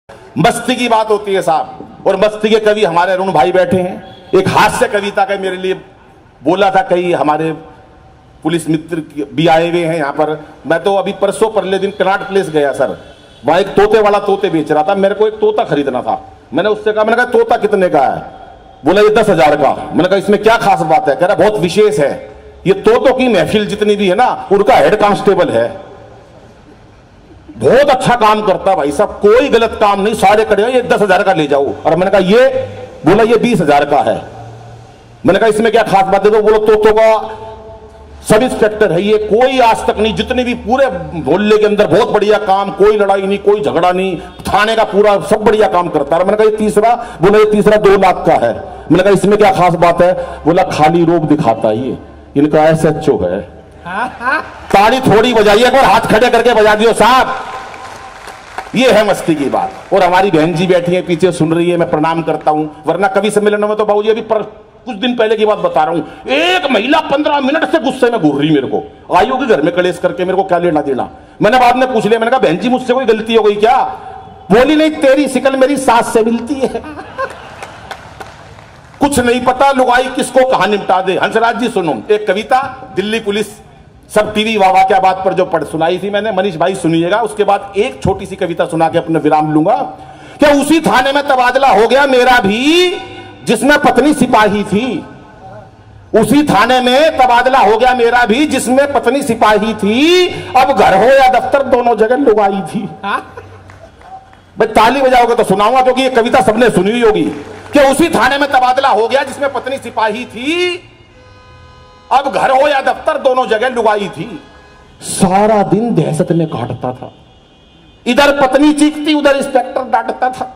मस्ती की बात होती है साहब, और मस्ती के कवि हमारे अरुण भाई बैठे हैं। एक हास्य कविता का मेरे लिए बोला था, कई हमारे पुलिस मित्र भी आए हुए हैं यहाँ पर। मैं तो अभी परसों परले दिन कनाट प्लेस गया सर, वहाँ एक तोते वाला तोते बेच रहा था। मेरे को एक तोता खरीदना था। मैंने उससे कहा, मैंने कहा तोता कितने का है? बोला ये 10,000 का। मैंने कहा इसमें क्या खास बात है? कह रहा बहुत विशेष है, ये तोतों की महफिल जितनी भी है ना, उनका हेड कांस्टेबल है, बहुत अच्छा काम करता भाई साहब, कोई गलत काम नहीं, सारे करेगा, ये 10,000 का ले जाओ। और मैंने कहा ये? बोला ये 20,000 का है। मैंने कहा इसमें क्या खास बात है? तो बोलो तोतों का सब इंस्पेक्टर है ये, कोई आज तक नहीं, जितने भी पूरे मोहल्ले के अंदर बहुत बढ़िया काम, कोई लड़ाई नहीं, कोई झगड़ा नहीं, थाने का पूरा सब बढ़िया काम करता है। मैंने कहा ये तीसरा? बोला ये तीसरा 2 लाख का है। मैंने कहा इसमें क्या खास बात है? बोला खाली रोब दिखाता है ये, इनका SHO है। ताली थोड़ी बजाइए, एक बार हाथ खड़े करके बजा दियो साहब। ये है मस्ती की बात। और हमारी बहन जी बैठी है पीछे, सुन रही है, मैं प्रणाम करता हूं। वरना कवि सम्मेलन में तो बाबूजी अभी कुछ दिन पहले की बात बता रहा हूं, एक महिला 15 मिनट से गुस्से में घूर रही मेरे को, आई होगी घर में कलेश करके, मेरे को क्या लेना देना। मैंने बाद में पूछ लिया, मैंने कहा बहन जी मुझसे कोई गलती हो गई क्या? बोली नहीं, तेरी शिकल मेरी सास से मिलती है। कुछ नहीं पता लुगाई किसको कहां निपटा दे। हंसराज जी सुनो, एक कविता दिल्ली पुलिस सब टीवी वाह क्या बात पर जो पढ़ सुनाई थी मैंने, मनीष भाई सुनिएगा, उसके बाद एक छोटी सी कविता सुना के अपने विराम लूंगा। क्या उसी थाने में तबादला हो गया मेरा भी जिसमें पत्नी सिपाही थी? उसी थाने में तबादला हो गया मेरा भी जिसमें पत्नी सिपाही थी, अब घर हो या दफ्तर दोनों जगह लुगाई थी। भाई ताली बजाओगे तो सुनाऊंगा, क्योंकि ये कविता सबने सुनी हुई होगी। कि उसी थाने में तबादला हो गया जिसमें पत्नी सिपाही थी, अब घर हो या दफ्तर दोनों जगह लुगाई थी। सारा दिन दहशत में काटता था, इधर पत्नी चीखती उधर इंस्पेक्टर डांटता था।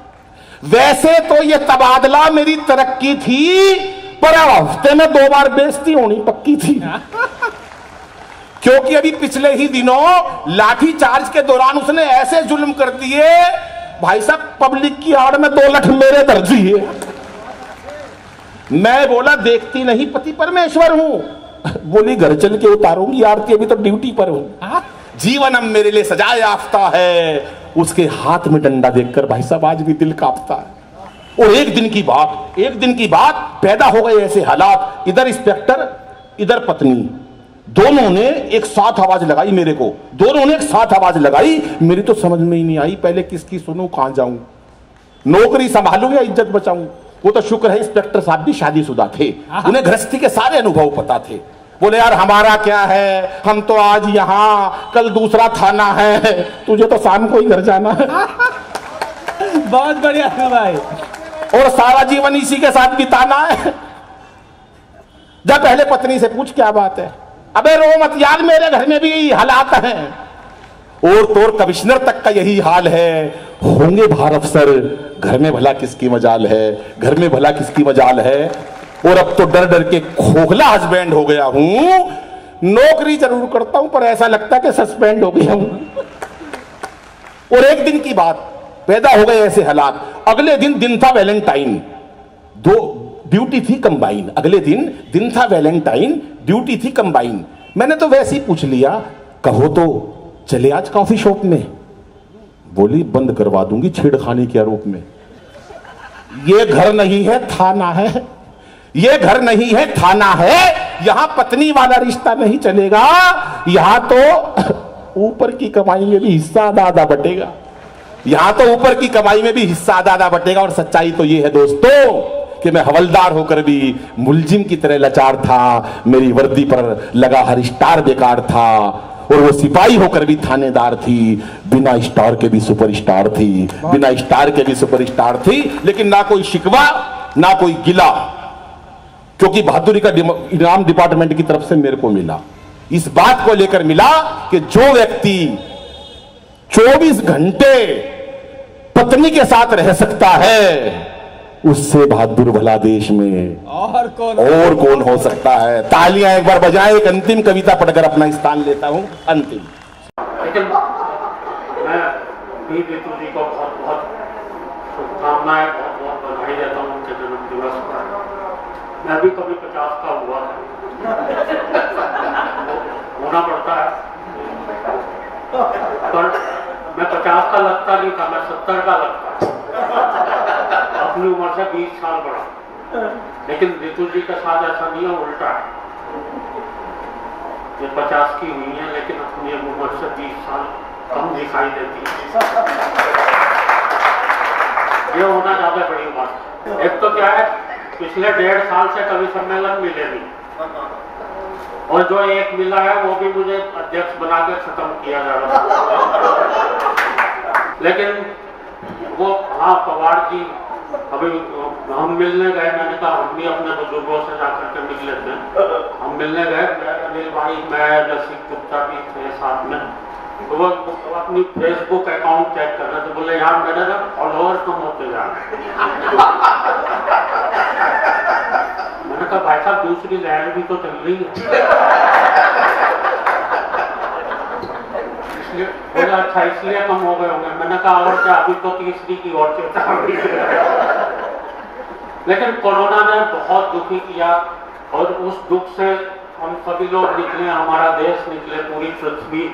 वैसे तो ये तबादला मेरी तरक्की थी, पर अब हफ्ते में 2 बार बेइज्जती होनी पक्की थी। क्योंकि अभी पिछले ही दिनों लाठी चार्ज के दौरान उसने ऐसे जुल्म कर दिए भाई साहब, पब्लिक की आड़ में 2 लठ मेरे दर्द दिए। मैं बोला देखती नहीं पति परमेश्वर हूं। बोली घर चल के उतारूंगी आरती, अभी तो ड्यूटी पर हूं। जीवन अब मेरे लिए सजा याफ्ता है। उसके हाथ में डंडा देखकर भाई साहब आज भी दिल कांपता है। और एक दिन की बात पैदा हो गए ऐसे हालात, इधर इंस्पेक्टर इधर पत्नी, दोनों ने एक साथ आवाज लगाई मेरे को, दोनों ने एक साथ आवाज लगाई। मेरी तो समझ में ही नहीं आई, पहले किसकी सुनूं, कहां जाऊं, नौकरी संभालूं या इज्जत बचाऊं। वो तो शुक्र है इंस्पेक्टर साहब भी शादीशुदा थे, उन्हें गृहस्थी के सारे अनुभव पता थे। बोले यार हमारा क्या है, हम तो आज यहां, कल दूसरा थाना है, तुझे तो शाम को ही घर जाना है। बहुत बढ़िया है भाई, और सारा जीवन इसी के साथ बिताना है। जा पहले पत्नी से पूछ क्या बात है। अबे रो मत यार, मेरे घर में भी यही हालात हैं। और तो कमिश्नर तक का यही हाल है। होंगे भारत सर, घर में भला किसकी मजाल है, घर में भला किसकी मजाल है। और अब तो डर डर के खोखला हस्बैंड हो गया हूं। नौकरी जरूर करता हूं पर ऐसा लगता है कि सस्पेंड हो गया हूं। और एक दिन की बात, पैदा हो गए ऐसे हालात। अगले दिन था वैलेंटाइन, 2 ड्यूटी थी कंबाइन। अगले दिन था वैलेंटाइन, ड्यूटी थी कंबाइन। मैंने तो वैसे ही पूछ लिया, कहो तो चले आज कॉफी शॉप में। बोली बंद करवा दूंगी छेड़खानी के आरोप में। ये घर नहीं है थाना है, ये घर नहीं है थाना है, यहां पत्नी वाला रिश्ता नहीं चलेगा। यहां तो ऊपर की कमाई में भी हिस्सा आधा बटेगा, यहां तो ऊपर की कमाई में भी हिस्सा आधा बटेगा। और सच्चाई तो ये है दोस्तों कि मैं हवलदार होकर भी मुलजिम की तरह लाचार था, मेरी वर्दी पर लगा हर स्टार बेकार था। और वो सिपाही होकर भी थानेदार थी, बिना स्टार के भी सुपरस्टार थी, बिना स्टार के भी सुपरस्टार थी। लेकिन ना कोई शिकवा ना कोई गिला, क्योंकि बहादुरी का इनाम डिपार्टमेंट की तरफ से मेरे को मिला। इस बात को लेकर मिला कि जो व्यक्ति 24 घंटे पत्नी के साथ रह सकता है, उससे बहादुर भला देश में और कौन हो सकता है। तालियां एक बार बजाएं। एक अंतिम कविता पढ़कर अपना स्थान लेता हूं। अंतिम। लेकिन मैं भी बेतु जी को बहुत बहुत शुभकामनाएं, बहुत बहुत बधाई देता हूं उनके जन्म दिवस पर। मैं भी कभी 50 का हुआ होना पड़ता है, पर मैं 50 का लगता नहीं था, मैं 70 का लगता। अपनी उम्र से 20 साल बड़ा। लेकिन ऋतु जी के साथ ऐसा नहीं है, उल्टा है। ये 50 की हुई है लेकिन अपनी उम्र से 20 साल कम दिखाई देती है। ये होना ज्यादा बड़ी बात है। एक तो क्या है, पिछले 1.5 साल से कभी सम्मेलन मिले नहीं, और जो एक मिला है वो भी मुझे अध्यक्ष बना के खत्म किया जा रहा था। लेकिन वो, हाँ, पवार जी अभी हम मिलने गए, मैंने कहा हम भी अपने बुजुर्गों से जाकर के मिल लेते हैं। हम मिलने गए, अनिल भाई, मैं, रसिक गुप्ता भी थे साथ में। तो वो अपनी फेसबुक अकाउंट चेक कर रहे थे, बोले यार मेरे ना फॉलोअर कम होते जा रहे। मैंने कहा भाई साहब दूसरी लहर भी तो चल रही है। इसलिए बोले अच्छा इसलिए कम हो गए होंगे। मैंने कहा और क्या, अभी तो तीसरी की ओर चलता। लेकिन कोरोना ने बहुत दुखी किया, और उस दुख से हम सभी लोग निकले, हमारा देश निकले, पूरी पृथ्वी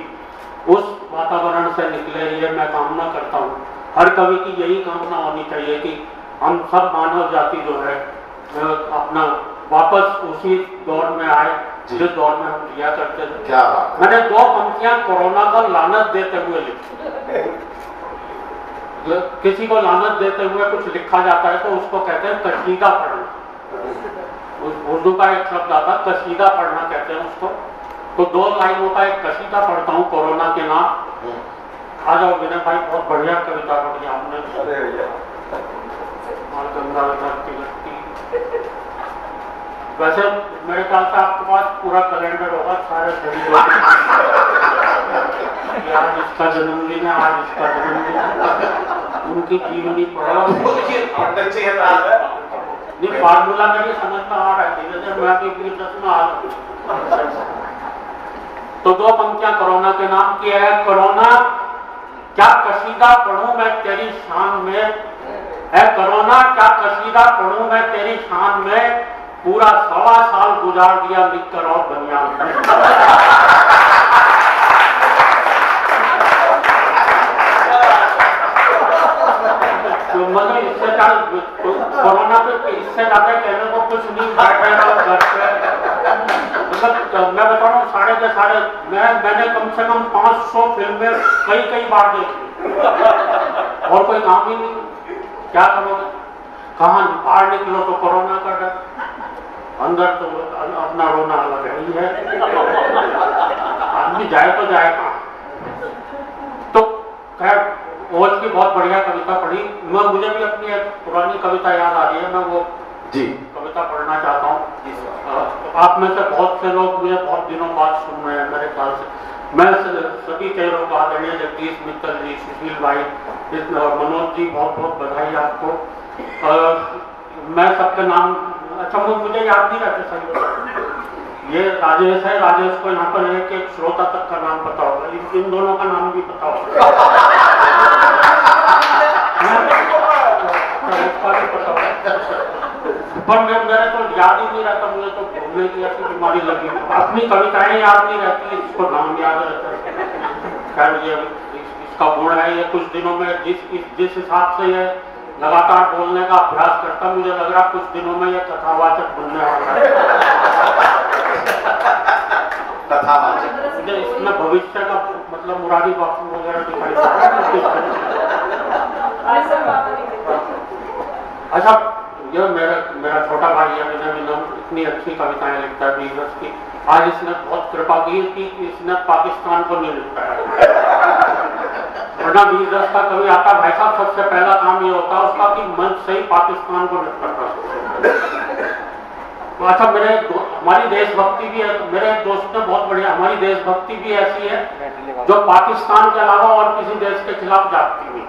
उस वातावरण से निकले। ये मैं कामना करता हूँ, हर कवि की यही कामना होनी चाहिए कि हम सब मानव जाति जो है अपना वापस उसी दौर में आए जिस दौर में हम जिया करते थे। क्या मैंने 2 पंक्तियां कोरोना को लानत देते हुए लिखी। किसी को लानत देते हुए कुछ लिखा जाता है तो उसको कहते हैं कशीदा पढ़ना। उर्दू का एक शब्द आता है कशीदा पढ़ना कहते हैं उसको। तो 2 लाइनों का एक कशीदा पढ़ता हूँ कोरोना के नाम। आ जाओ विनय भाई, बहुत बढ़िया कविता पढ़ी आपने। वैसे मेरे ख्याल से आपके पास पूरा कैलेंडर होगा, सारे आज इसका जन्मदिन है, आज इसका जन्मदिन है, उनकी जीवनी पढ़ो। नहीं, फार्मूला मेरी समझ में आ रहा है, धीरे धीरे मैं भी 20 में आ रहा हूँ। तो 2 पंक्तियां कोरोना के नाम की है। कोरोना क्या कसीदा पढ़ूं मैं तेरी शान में, है कोरोना क्या कसीदा पढ़ूं मैं तेरी शान में, पूरा 1.25 साल गुजार दिया लिखकर और बनियान में। तो मतलब इससे कोरोना पे इससे ज्यादा कहने को कुछ नहीं, मतलब मैं बता रहा हूँ साढ़े मैंने कम से कम 500 फिल्में कई बार देखी, और कोई काम ही नहीं। क्या करोगे, कहाँ बाहर निकलो तो कोरोना का डर, अंदर तो अपना रोना अलग ही है। आदमी जाए तो जाए कहाँ। तो खैर ओज की बहुत बढ़िया कविता पढ़ी। मुझे भी अपनी एक पुरानी कविता याद आ रही है, मैं वो जी कविता पढ़ना चाहता हूँ। आप में से बहुत से लोग मुझे बहुत दिनों बाद सुन रहे हैं मेरे ख्याल से। मैं सभी चेहरों का आदरणीय जगदीश मित्तल जी, सुशील भाई, मनोज जी, बहुत बहुत बधाई आपको। मैं सबके नाम, अच्छा मुझे याद नहीं रहते सही। ये राजेश है, राजेश को यहाँ पर एक श्रोता तक का नाम पता होगा, इन दोनों का नाम भी पता होगा, पर मेरे तो याद ही नहीं रहता। मुझे तो भूलने की ऐसी बीमारी लगी, अपनी कविताएं याद नहीं रहती, इसको नाम याद रहता है। खैर ये इसका गुण है, ये कुछ दिनों में जिस हिसाब से ये लगातार बोलने का अभ्यास करता, मुझे लग रहा कुछ दिनों में ये कथावाचक बनने वाला है। कथावाचक मुझे इसमें भविष्य का मतलब मुरारी बापू वगैरह दिखाई देता है। अच्छा, ये मेरा छोटा भाई है विनय, इतनी अच्छी कविताएं लिखता है 20 की। आज इसने बहुत कृपा की कि इसने पाकिस्तान को नहीं लिखा है, वरना 20 का कवि आता भाई साहब सबसे पहला काम ये होता है उसका कि मंच से ही पाकिस्तान को निपटता। तो अच्छा, हमारी देशभक्ति भी है, मेरे दोस्त ने बहुत बढ़िया, हमारी देशभक्ति भी ऐसी है जो पाकिस्तान के अलावा और किसी देश के खिलाफ जाती नहीं।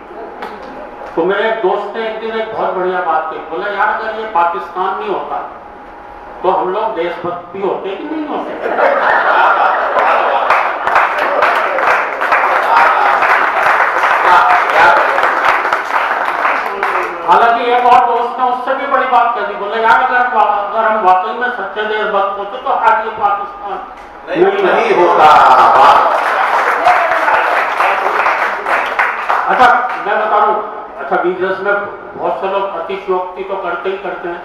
तो मेरे एक दोस्त ने एक दिन एक बहुत बढ़िया बात कही, बोला यार अगर ये पाकिस्तान नहीं होता तो हम लोग देशभक्त भी होते कि नहीं होते। हालांकि एक और दोस्त ने उससे भी बड़ी बात कर दी, बोले यार अगर हम वाकई में सच्चे देशभक्त होते तो आज ये पाकिस्तान नहीं होता। अच्छा मैं बता रहा हूँ, अच्छा बीच रस में बहुत से लोग अतिशयोक्ति तो करते ही करते हैं,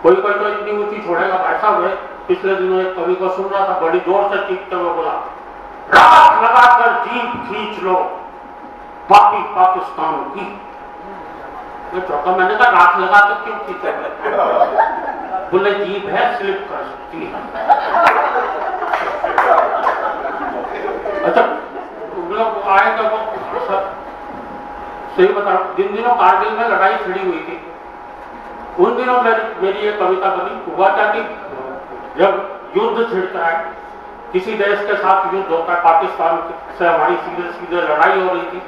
कोई कोई तो इतनी ऊंची छोड़ेगा। ऐसा हुए पिछले दिनों एक कवि को सुन रहा था, बड़ी जोर से चीखते हुए बोला, राख लगाकर जीभ खींच लो पापी पाकिस्तान की। मैं चौंका, मैंने कहा राख लगाकर क्यों खींचे? बोले जीभ है, स्लिप कर सकती है। अच्छा लोग आए तो वो सही बता रहा हूं, जिन दिनों कारगिल में लड़ाई छिड़ी हुई थी उन दिनों मेरी ये कविता बनी। हुआ क्या कि जब युद्ध छिड़ता है, किसी देश के साथ युद्ध होता है, पाकिस्तान से हमारी सीधे सीधे लड़ाई हो रही थी,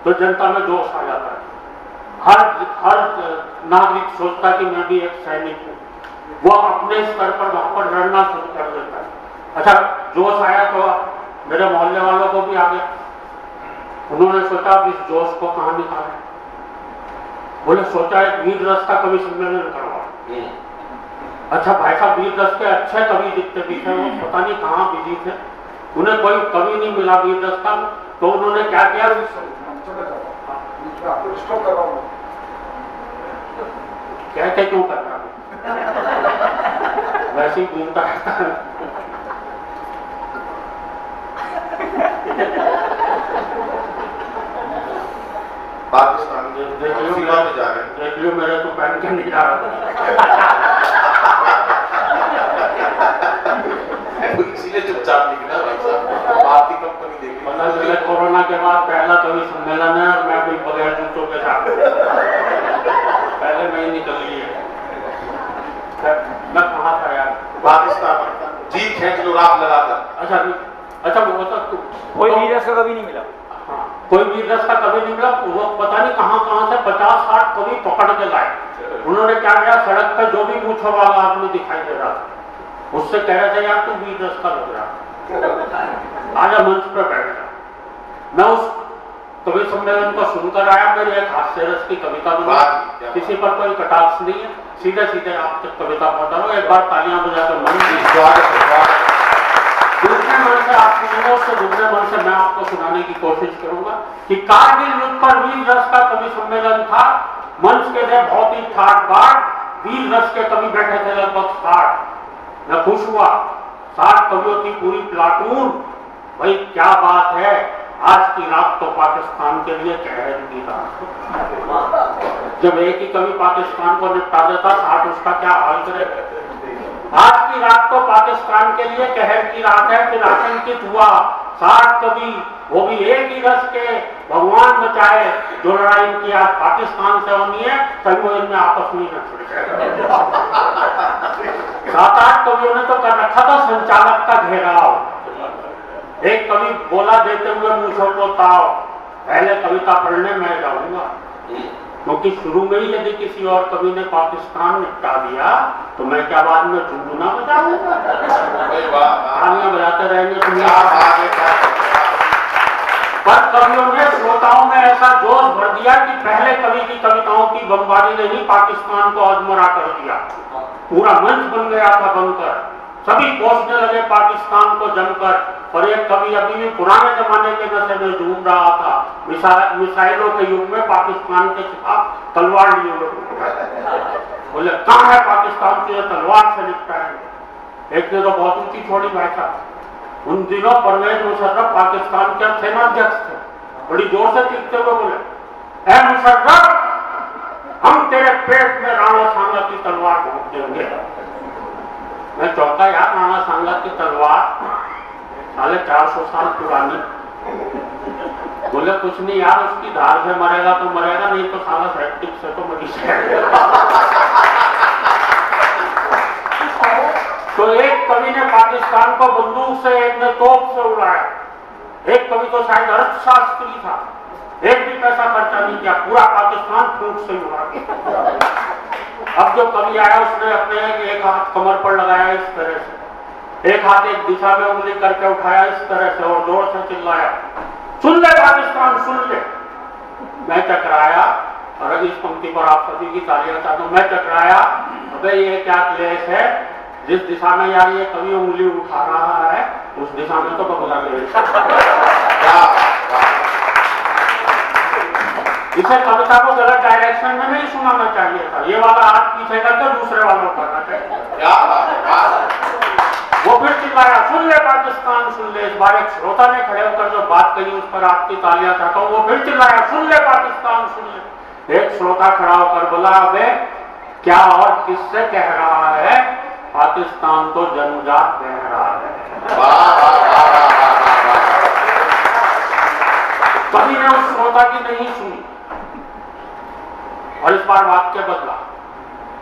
तो जनता में जोश आ जाता है। हर नागरिक सोचता है कि मैं भी एक सैनिक हूँ, वो अपने स्तर पर वहां पर लड़ना शुरू कर देता है। अच्छा जोश आया तो मेरे मोहल्ले वालों को भी आ गया, उन्होंने सोचा अब इस जोश को कहाँ निकालें। बोले सोचा एक वीर रस का कवि सम्मेलन करवाओ। अच्छा भाई साहब वीर रस के अच्छे कवि जितने भी थे वो पता नहीं कहाँ बिजी थे, उन्हें कोई कवि नहीं मिला वीर रस का, तो उन्होंने क्या किया, कहते क्यों करना वैसे ही घूमता रहता है। पाकिस्तान देख लियो मेरे तो पहन के नहीं जा रहा इसीलिए चुपचाप निकला भाई साहब, भारतीय कंपनी देखी। मतलब कोरोना के बाद पहला कवि सम्मेलन है और मैं भी बगैर जूतों के साथ पहले मैं ही निकल ली है। मैं कहाँ था यार? पाकिस्तान जी खींच लो राख लगाकर। अच्छा वो तो कोई वीर रस का कभी नहीं मिला। हाँ, कोई वीर रस का कवि नहीं मिला। वो पता नहीं कहाँ से 50-60 कवि पकड़ के लाए। उन्होंने क्या किया, सड़क पे जो भी मूंछों वाला आदमी दिखाई दे रहा था उससे कह रहे थे यार तू वीर रस का लग रहा, आजा मंच पे बैठ जा। मैं उस कवि सम्मेलन को सुनकर आया, मेरी एक हास्य रस की कविता बनी, किसी पर कोई कटाक्ष नहीं है, सीधे सीधे आप तक कविता पहुंचा रहा हूँ। एक बार तालियां बजाकर मन दूसरे मन से आप सुनेंगे, उससे दूसरे मन से मैं आपको सुनाने की कोशिश करूंगा कि कारगिल युद्ध पर वीर रस का कवि सम्मेलन था। मंच के थे बहुत ही ठाट बाट, वीर रस के कवि बैठे थे लगभग 60। मैं खुश हुआ, 60 कवियों की पूरी प्लाटून। भाई क्या बात है, आज की रात तो पाकिस्तान के लिए कहर की रात। जब एक ही कवि पाकिस्तान को निपटा देता, 60 उसका क्या हाल करे। आज की रात तो पाकिस्तान के लिए कहर की रात है। फिर आतंकित हुआ 60 कवि, वो भी एक ही रस के, भगवान बचाए। जो लड़ाई इनकी आज पाकिस्तान से होनी है, कभी वो इनमें आपस में न छुड़ जाए। 7-8 कवियों ने तो कर रखा था संचालक का घेराव। एक कवि बोला देते हुए मूंछों को ताव, पहले कविता पढ़ने मैं जाऊंगा, क्योंकि शुरू में ही यदि किसी और कवि ने पाकिस्तान निपटा दिया तो मैं क्या बाद में झुनझुना बजाऊंगा, तालियां बजाते रहेंगे। पर कवियों ने श्रोताओं में ऐसा जोश भर दिया कि पहले कवि की कविताओं की बमबारी ने ही पाकिस्तान को अधमरा कर दिया। पूरा मंच बन गया था बनकर, सभी कोसने लगे पाकिस्तान को जमकर। और एक कवि अभी भी पुराने जमाने के नशे में डूब रहा था, मिसाइलों के युग में पाकिस्तान के खिलाफ तलवार लिए हुए बोले कहाँ है पाकिस्तान की तलवार से निपटाएंगे। एक ने तो बहुत ऊंची छोड़ी बैठा। उन दिनों परवेज मुशर्रफ पाकिस्तान के सेनाध्यक्ष थे, बड़ी जोर से चीखते हुए बोले ऐ मुशर्रफ, हम तेरे पेट में राणा सांगा की तलवार भोंक देंगे। मैं चौंका, यार राणा सांगा की तलवार साले 400 साल पुरानी। बोले कुछ नहीं यार, उसकी धार से मरेगा तो मरेगा, नहीं तो साला सेप्टिक से तो मरी जाएगा। तो एक कवि ने पाकिस्तान को बंदूक से, एक ने तोप से उड़ाया। एक कवि तो शायद अर्थशास्त्री था, एक भी पैसा खर्चा नहीं किया, पूरा पाकिस्तान फूंक से उड़ा गया। अब जो कवि आया उसने अपने एक हाथ कमर पर लगाया इस तरह से, एक हाथ एक दिशा में उंगली करके उठाया इस तरह से और जोर से चिल्लाया सुन ले पाकिस्तान सुन ले। मैं टकराया, और इस पंक्ति पर आप सभी की तालियां चाहता हूं। मैं टकराया, अबे ये क्या क्लेश है, जिस दिशा में यार ये कवि उंगली उठा रहा है उस दिशा में तो बगला क्लेश। इसे कविता को गलत डायरेक्शन में नहीं सुनाना चाहिए था, ये वाला हाथ पीछे करके दूसरे वालों को करना चाहिए। क्या बात। वो फिर चिल्लाया, सुन ले पाकिस्तान सुन ले। इस बार एक श्रोता ने खड़े होकर जो बात कही उस पर आपकी तालियां चाहता हूं। वो फिर चिल्लाया, सुन ले पाकिस्तान सुन ले। एक श्रोता खड़ा होकर बोला, अबे क्या और किससे कह रहा है, पाकिस्तान तो जन्मजात कह रहा है। कभी ने उस श्रोता की नहीं सुनी और इस बार वाक्य बदला,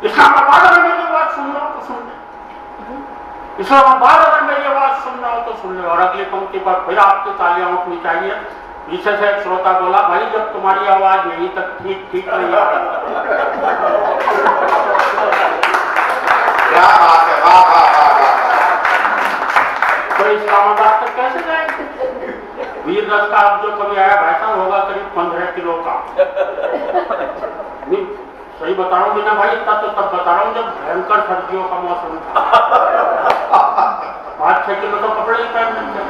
इस्लामाबाद अगर मेरी आवाज सुन रहा हो तो सुन ले, इस्लामाबाद अगर मेरी आवाज सुन रहा हो तो सुन ले। और अगली पंक्ति पर फिर आपकी तालियां उठनी चाहिए। पीछे से एक श्रोता बोला, भाई जब तुम्हारी आवाज यहीं तक ठीक नहीं आ रही। क्या बात है, वाह वाह वाह। तो इस्लामाबाद तक कैसे जाएंगे? वीर रस का अब जो कभी आया वैसा होगा करीब 15 किलो का। सही बता रहा हूँ बिना भाई, इतना तो तब बता रहा हूँ जब भयंकर सर्दियों का मौसम था। 5-6 किलो तो कपड़े ही पहन लेते।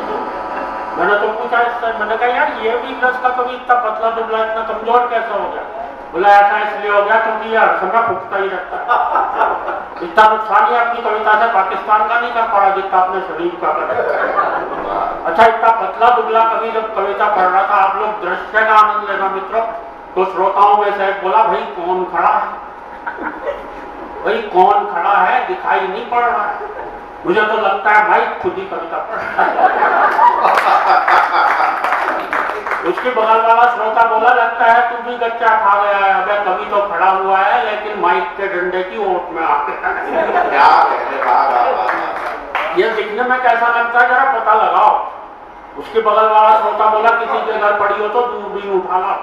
मैंने तो पूछा इससे, मैंने कहा यार ये वीर रस का कभी इतना पतला दुबला इतना कमजोर कैसा हो गया? बोला ऐसा इसलिए हो गया क्योंकि ये हर समय फूकता ही रहता है। इतना नुकसान ही अपनी कविता से पाकिस्तान का नहीं कर पा जितना अपने शरीर का कर। अच्छा, इतना पतला दुबला कभी जब कविता पढ़ रहा था, आप लोग दृश्य का आनंद लेना मित्रों। तो श्रोताओं में से एक बोला, भाई कौन खड़ा है, भाई कौन खड़ा है, दिखाई नहीं पड़ रहा है। मुझे तो लगता है भाई खुद ही कविता पढ़ रहा है। उसके बगल वाला श्रोता बोला, लगता है तू भी गच्चा खा गया है। अबे कभी तो खड़ा हुआ है लेकिन माइक के डंडे की ओट में आके। ये दिखने में कैसा लगता है जरा पता लगाओ। उसके बगल वाला श्रोता बोला, किसी के घर पड़ी हो तो दूरबीन उठा ला।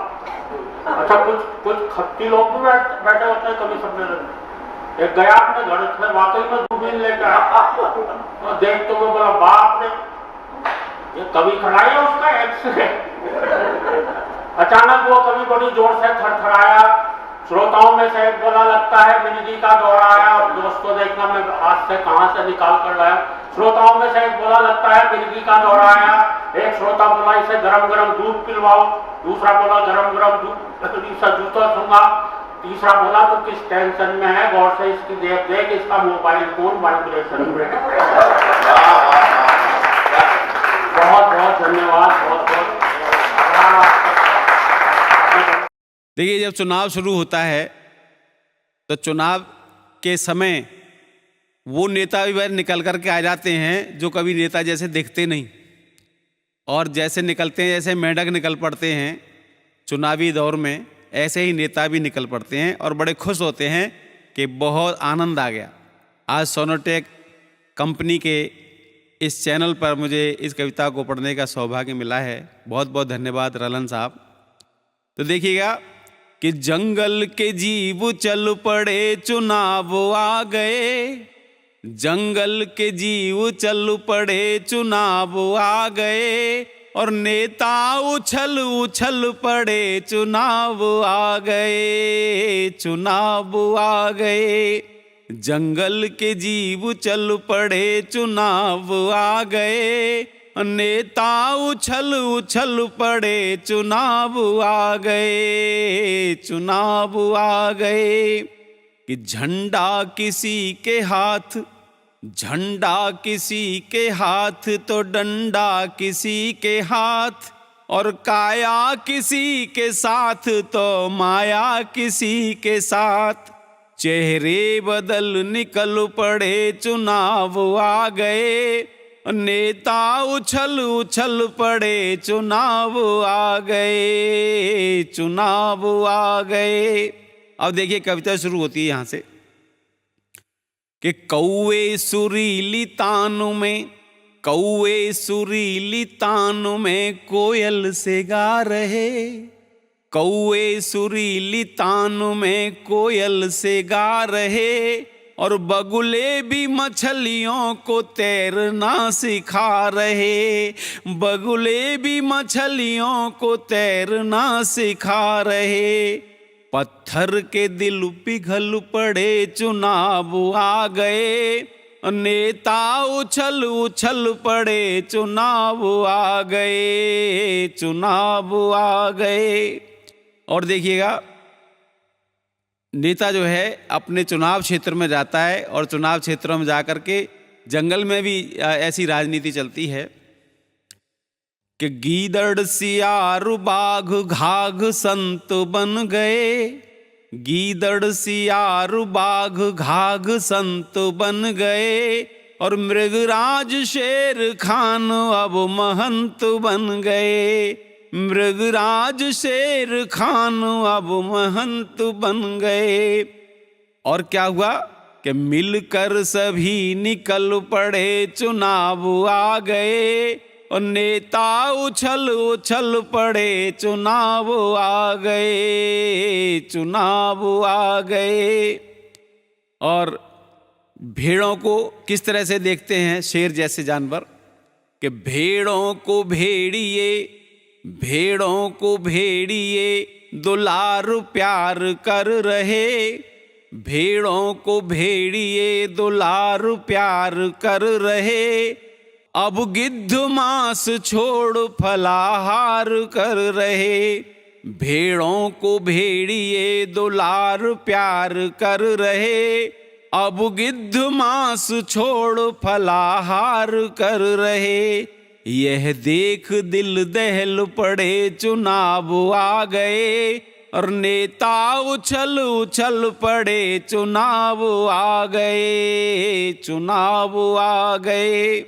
अच्छा, कुछ खत्ती लोग भी बैठे होते हैं कभी सम्मेलन में। एक गया अपने घर से वाकई में दूरबीन लेकर आया, तो देखते हुए बोला, बाप रे ये कभी खड़ा है उसका एक्सरे। अचानक वो कभी बड़ी जोर से थरथराया। श्रोताओं में से एक बोला, लगता है मिर्गी का दौरा आया। और दोस्तों देखना मैं हाथ से कहां से निकाल कर लाया। श्रोताओं में से एक बोला, लगता है मिर्गी का दौरा आया। एक श्रोता बोला, इसे गरम गरम दूध पिलवाओ। दूसरा बोला, गरम गरम दूध से जूता दूंगा। तीसरा बोला, तो किस टेंशन में है, गौर से इसकी देख इसका मोबाइल फोन वाइब्रेशन में। बहुत बहुत धन्यवाद, बहुत बहुत। देखिए, जब चुनाव शुरू होता है तो चुनाव के समय वो नेता भी बाहर निकल करके आ जाते हैं जो कभी नेता जैसे दिखते नहीं, और जैसे निकलते हैं जैसे मेंढक निकल पड़ते हैं चुनावी दौर में, ऐसे ही नेता भी निकल पड़ते हैं और बड़े खुश होते हैं कि बहुत आनंद आ गया। आज सोनोटेक कंपनी के इस चैनल पर मुझे इस कविता को पढ़ने का सौभाग्य मिला है। बहुत बहुत धन्यवाद रलन साहब। तो देखिएगा कि जंगल के जीव चल पड़े चुनाव आ गए, जंगल के जीव चल पड़े चुनाव आ गए, और नेता उछल उछल पड़े चुनाव आ गए, चुनाव आ गए। जंगल के जीव चल पड़े चुनाव आ गए, नेता उछल उछल पड़े चुनाव आ गए, चुनाव आ गए। कि झंडा किसी के हाथ, झंडा किसी के हाथ तो डंडा किसी के हाथ, और काया किसी के साथ तो माया किसी के साथ। चेहरे बदल निकल पड़े चुनाव आ गए, नेता उछल उछल पड़े चुनाव आ गए, चुनाव आ गए। अब देखिए कविता शुरू होती है यहाँ से कि कौवे सुरीली तानु में, कौवे सुरीली तानु में कोयल से गा रहे, कौवे सुरीली तानु में कोयल से गा रहे, और बगुले भी मछलियों को तैरना सिखा रहे, बगुले भी मछलियों को तैरना सिखा रहे। पत्थर के दिल पिघल पड़े चुनाव आ गए, नेता उछल उछल पड़े चुनाव आ गए, चुनाव आ गए। और देखिएगा, नेता जो है अपने चुनाव क्षेत्र में जाता है और चुनाव क्षेत्रों में जाकर के जंगल में भी ऐसी राजनीति चलती है कि गीदड़ सियार बाघ घाघ संत बन गए, गीदड़ सियार बाघ घाघ संत बन गए, और मृगराज शेर खान अब महंत बन गए, मृगराज शेर खान अब महंत बन गए। और क्या हुआ कि मिलकर सभी निकल पड़े, चुनाव आ गए, और नेता उछल उछल पड़े, चुनाव आ गए, चुनाव आ गए। और भेड़ों को किस तरह से देखते हैं शेर जैसे जानवर, कि भेड़ों को भेड़िए, भेड़ों को भेड़िए दुलार प्यार कर रहे, भेड़ों को भेड़िए दुलार प्यार कर रहे, अब गिद्ध मांस छोड़ फलाहार कर रहे, भेड़ों को भेड़िए दुलार प्यार कर रहे, अब गिद्ध मांस छोड़ फलाहार कर रहे। यह देख दिल दहल पड़े, चुनाव आ गए, और नेता उछल उछल पड़े, चुनाव आ गए, चुनाव आ गए।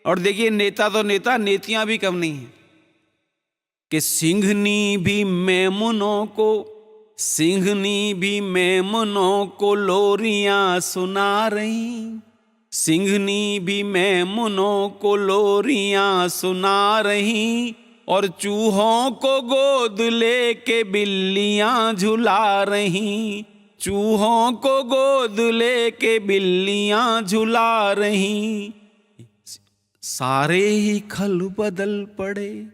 और देखिए, नेता तो नेता, नेतियां भी कम नहीं है कि सिंघनी भी मेमुनों को, सिंघनी भी मेमुनों को लोरियां सुना रही, सिंघनी भी मेमुनों को लोरियां सुना रही, और चूहों को गोद लेके बिल्लियां झुला रही, चूहों को गोद लेके बिल्लियां झुला रही। सारे ही खल बदल पड़े,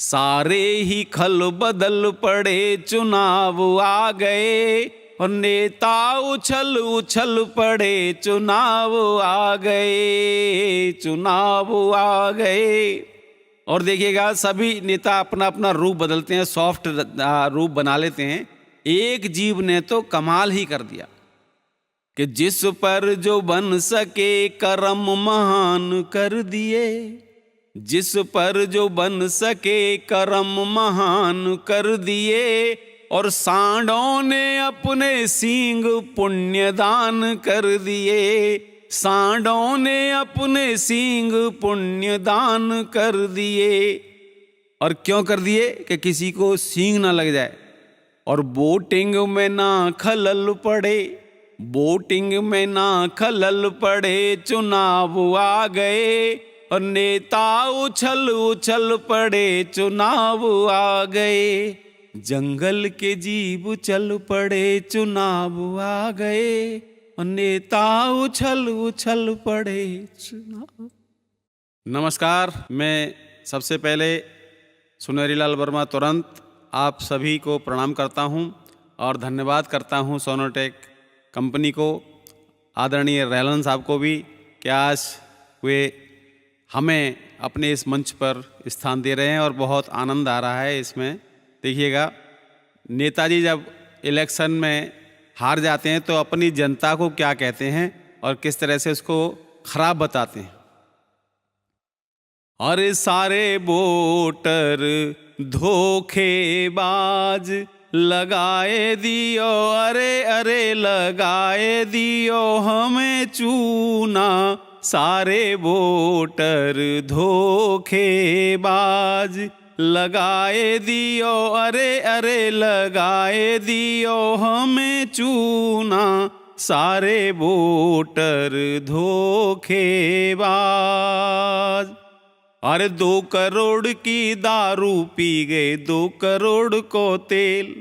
सारे ही खल बदल पड़े, चुनाव आ गए, और नेता उछल उछल पड़े, चुनाव आ गए, चुनाव आ गए। और देखिएगा, सभी नेता अपना अपना रूप बदलते हैं, सॉफ्ट रूप बना लेते हैं। एक जीव ने तो कमाल ही कर दिया कि जिस पर जो बन सके करम महान कर दिए, जिस पर जो बन सके करम महान कर दिए, और सांडों ने अपने सींग पुण्यदान कर दिए, सांडों ने अपने सींग पुण्यदान कर दिए। और क्यों कर दिए? कि किसी को सींग ना लग जाए, और वोटिंग में ना खलल पड़े, वोटिंग में ना खलल पड़े, चुनाव आ गए, और नेता उछल उछल पड़े, चुनाव आ गए। जंगल के जीव चल पड़े, चुनाव आ गए, और नेता उछल उछल पड़े, चुनाव। नमस्कार, मैं सबसे पहले सुनहरीलाल वर्मा तुरंत आप सभी को प्रणाम करता हूं और धन्यवाद करता हूं सोनोटेक कंपनी को, आदरणीय रहलन साहब को भी, कि आज वे हमें अपने इस मंच पर स्थान दे रहे हैं और बहुत आनंद आ रहा है इसमें। देखिएगा, नेताजी जब इलेक्शन में हार जाते हैं तो अपनी जनता को क्या कहते हैं और किस तरह से उसको खराब बताते हैं। अरे सारे वोटर धोखेबाज लगाए दियो, अरे अरे लगाए दियो हमें चूना, सारे वोटर धोखेबाज लगाए दियो, अरे अरे लगाए दियो हमें चूना, सारे वोटर धोखेबाज। अरे 2 करोड़ की दारू पी गए, 2 करोड़ को तेल,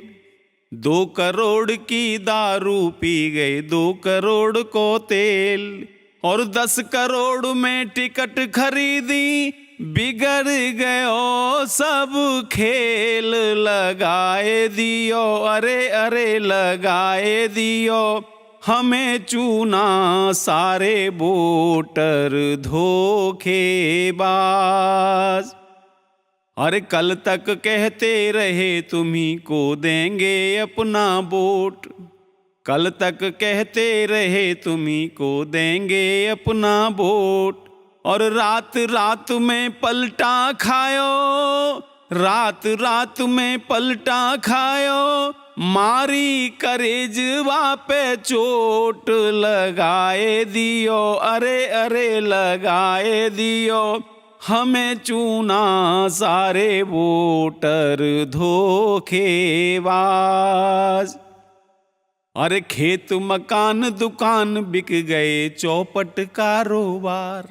2 करोड़ की दारू पी गए, 2 करोड़ को तेल, और 10 करोड़ में टिकट खरीदी, बिगड़ गयो सब खेल, लगाए दियो, अरे अरे लगाए दियो हमें चूना, सारे वोटर धोखेबाज। अरे कल तक कहते रहे तुम्ही को देंगे अपना वोट, कल तक कहते रहे तुम्ही को देंगे अपना वोट, और रात रात में पलटा खायो, रात रात में पलटा खायो, मारी करेजवा पे चोट लगाए दियो, अरे अरे लगाए दियो, हमें चूना सारे वोटर धोखेबाज। अरे खेत मकान दुकान बिक गए चौपट कारोबार,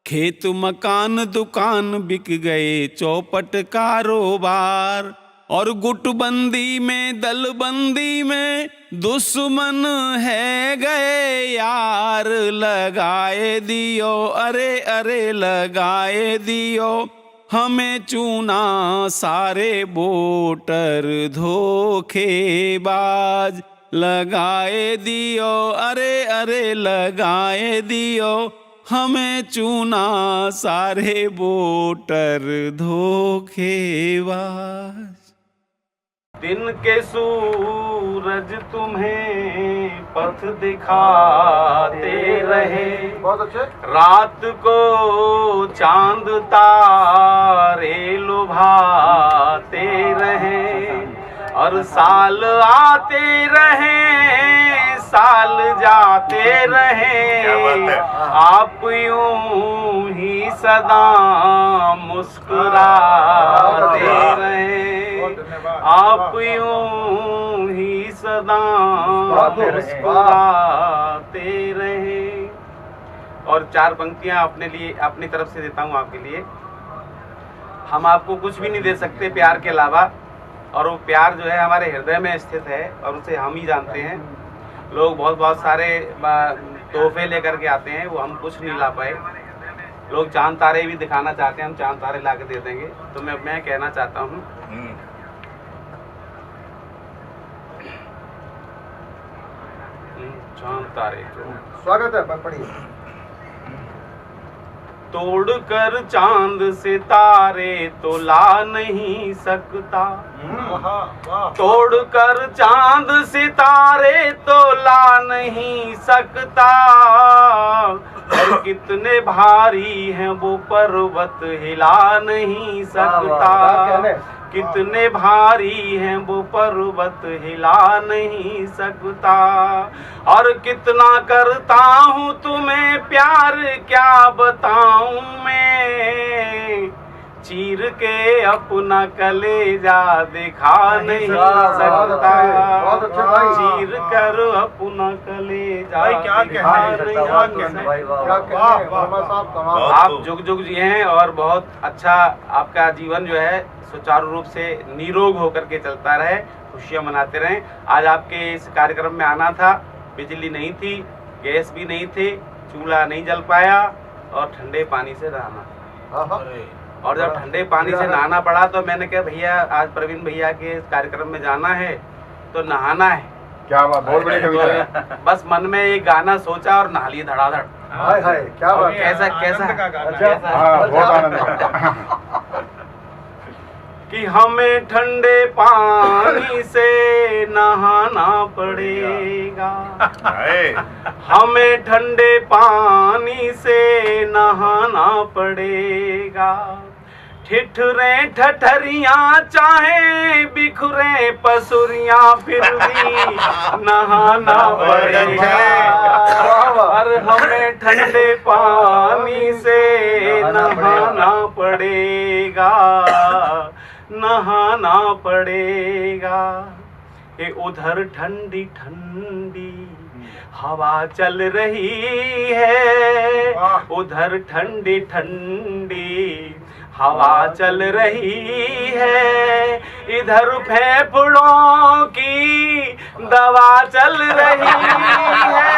खेत मकान दुकान बिक गए चौपट कारोबार, और गुटबंदी में दलबंदी में दुश्मन है गए यार, लगाए दियो, अरे अरे लगाए दियो, हमें चूना सारे वोटर धोखेबाज, लगाए दियो, अरे अरे लगाए दियो, हमें चूना सारे वोटर धोखेबाज। दिन के सूरज तुम्हें पथ दिखाते रहे, रात को चांद तारे लुभाते रहे, और साल आते रहे साल जाते रहे, आप यूं ही सदा मुस्कुराते रहे, आप यूं ही सदा मुस्कुराते रहे। और 4 पंक्तियां अपने लिए अपनी तरफ से देता हूं आपके लिए। हम आपको कुछ भी नहीं दे सकते प्यार के अलावा, और वो प्यार जो है हमारे हृदय में स्थित है और उसे हम ही जानते हैं। लोग बहुत सारे तोहफे लेकर के आते हैं, वो हम कुछ नहीं ला पाए। लोग चांद तारे भी दिखाना चाहते हैं, हम चांद तारे ला के दे देंगे। तो मैं कहना चाहता हूँ चांद तारे, स्वागत है, पढ़िए। तोड़कर चांद सितारे तो ला नहीं सकता, तोड़कर चांद सितारे तो ला नहीं सकता, और कितने भारी हैं वो पर्वत हिला नहीं सकता, कितने भारी हैं वो पर्वत हिला नहीं सकता, और कितना करता हूँ तुम्हें प्यार क्या बताऊं मैं, चीर के अपना कलेजा दिखा नहीं सकता, चीर कर अपना कलेजा दिखा नहीं सकता। आप जुग जुग जी हैं और बहुत अच्छा आपका जीवन जो है सुचारू रूप से निरोग होकर के चलता रहे, खुशियां मनाते रहें। आज आपके इस कार्यक्रम में आना था, बिजली नहीं थी, गैस भी नहीं थी, चूल्हा नहीं जल पाया, और ठंडे पानी से नहाना। और जब ठंडे पानी से नहाना पड़ा तो मैंने कहा भैया आज प्रवीण भैया के कार्यक्रम में जाना है तो नहाना है। क्या बात, बहुत बड़ी कविता है। तो बस मन में एक गाना सोचा और नहा लिए धड़ाधड़। हाय हाय, क्या बात, कैसा कैसा बहुत आनंद कि हमें ठंडे पानी से नहाना पड़ेगा, हमें ठंडे पानी से नहाना पड़ेगा, ठिठुरे ठठरियां चाहे बिखरे पसुरियां फिर भी नहाना पड़ेगा, और हमें ठंडे पानी से नहाना पड़ेगा, नहाना पड़ेगा। ये उधर ठंडी ठंडी हवा चल रही है, उधर ठंडी ठंडी हवा चल रही है, इधर फेफड़ों की दवा चल रही है,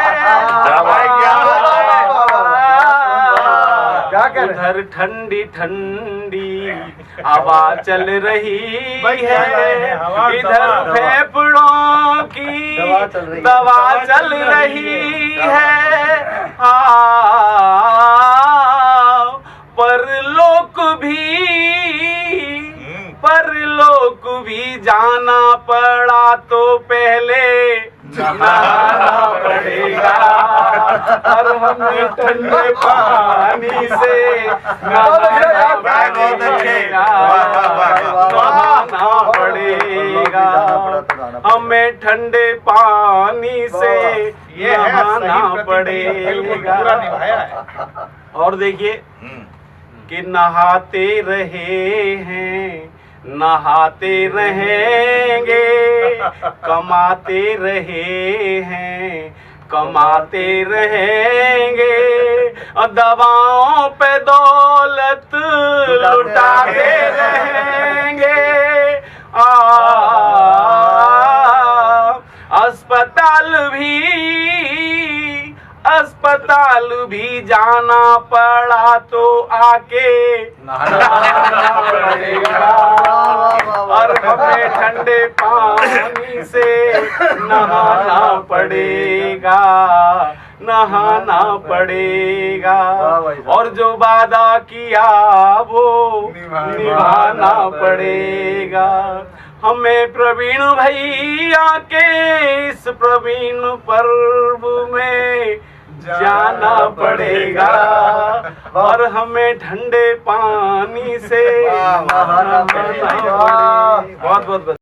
उधर ठंडी ठंडी हवा चल रही है, इधर फेफड़ों की दवा चल रही है, पर लोक भी भी जाना पड़ा तो पहले नहाना पड़ेगा और हमें ठंडे पानी से नहाना पड़ेगा, नहाना पड़ेगा हमें ठंडे पानी से नहाना पड़ेगा। और देखिए कि नहाते रहे हैं नहाते रहेंगे, कमाते रहे हैं कमाते रहेंगे, दवाओं पे दौलत लुटाते रहेंगे। अस्पताल भी जाना पड़ा तो आके नहाना पड़ेगा और हमें ठंडे पानी से नहाना पड़ेगा, नहाना पड़ेगा और जो वादा किया वो निभाना पड़ेगा। हमें प्रवीण भैया के इस प्रवीण पर्व में जाना पड़ेगा और हमें ठंडे पानी से नहाना पड़ेगा। बहुत बहुत